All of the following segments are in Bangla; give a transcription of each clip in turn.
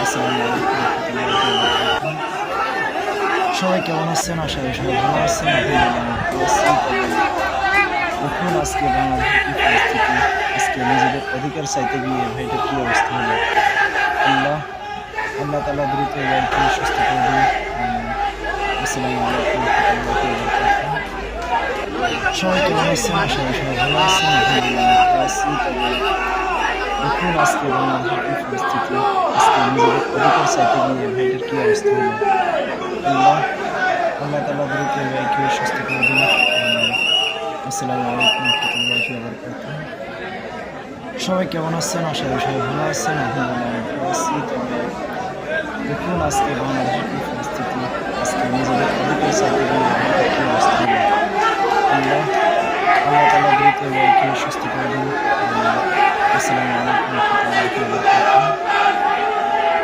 আসসালামু আলাইকুম রহমতুল্লাহি ওয়া বারাকাতুহু। সবাই কেমন আছেন? আশা করি সবাই ভালো আছেন। দেখুন আজকে বাংলাদেশের কি পরিস্থিতি, আজকে নিজেদের অধিকার চাইতে গিয়ে ভাইটার কি অবস্থা হলো। আল্লাহ আল্লাহ তাআলা দ্রুত এই ভাইকে সুস্থ করে দিন। আসসালামু আলাইকুম রহমতুল্লাহি ওয়া বারাকাতুহু। সবাই কেমন আছেন? আশা করি সবাই ভালো আছেন। দেখুন আজকে বাংলাদেশের কি পরিস্থিতি, আজকে নিজেদের অধিকার চাইতে গিয়ে ভাইটার কি অবস্থা হলো। আল্লাহ আল্লাহ তাআলা দ্রুত এই ভাইকে সুস্থ করে দিন। আসসালামু আলাইকুম রহমতুল্লাহি ওয়া বারাকাতুহু। সবাই কেমন আছেন? আশা করি সবাই ভালো আছেন। দেখুন আজকে বাংলাদেশের কি পরিস্থিতি, আজকে নিজেদের অধিকার চাইতে গিয়ে ভাইটার কি অবস্থা হলো। আল্লাহ আল্লাহ তাআলা দ্রুত এই ভাইকে সুস্থ করে দিন। আসসালামু আলাইকুম রহমতুল্লাহি ওয়া বারাকাতুহু।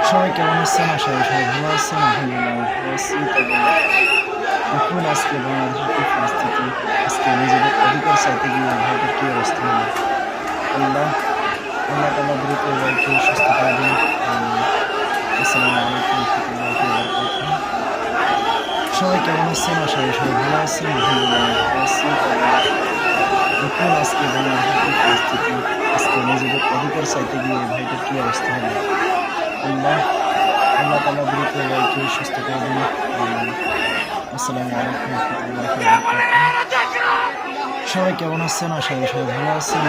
সবাই কেমন আছেন? আশা করি সবাই ভালো আছেন। দেখুন আজকে বাংলাদেশের কি পরিস্থিতি, আজকে নিজেদের অধিকার চাইতে গিয়ে ভাইটার কি অবস্থা হলো। আল্লাহ আল্লাহ তাআলা দ্রুত এই ভাইকে সুস্থ করে দিন। আসসালামু আলাইকুম রহমতুল্লাহি ওয়া বারাকাতুহু। সবাই কেমন আছেন? আশা করি সবাই ভালো আছেন। দেখুন আজকে বাংলাদেশের কি পরিস্থিতি, আজকে নিজেদের অধিকার চাইতে গিয়ে ভাইটার কি অবস্থা হলো। আল্লাহ আল্লাহ তাআলা দ্রুত এই ভাইকে সুস্থ করে দিন। আসসালামু আলাইকুম রহমতুল্লাহি ওয়া বারাকাতুহু। সবাই কেমন আছেন? আশা করি সবাই ভালো আছেন।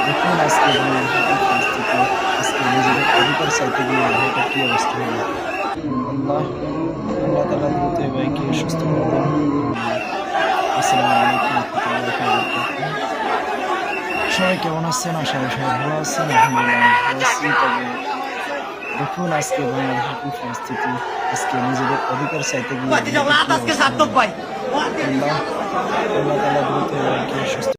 দেখুন আজকে বাংলাদেশের কি পরিস্থিতি, আজকে নিজেদের অধিকার চাইতে গিয়ে ভাইটার কি অবস্থা হলো। আল্লাহ আল্লাহ তাআলা দ্রুত এই ভাইকে সুস্থ করে দিন। আসসালামু আলাইকুম রহমতুল্লাহি ওয়া বারাকাতুহু। সবাই কেমন আছেন? আশা করি সবাই ভালো আছেন। দেখুন আজকে বাংলাদেশের কি পরিস্থিতি, আজকে নিজেদের অধিকার চাইতে গিয়ে আল্লাহ আল্লাহ তাআলা দ্রুত এই ভাইকে সুস্থ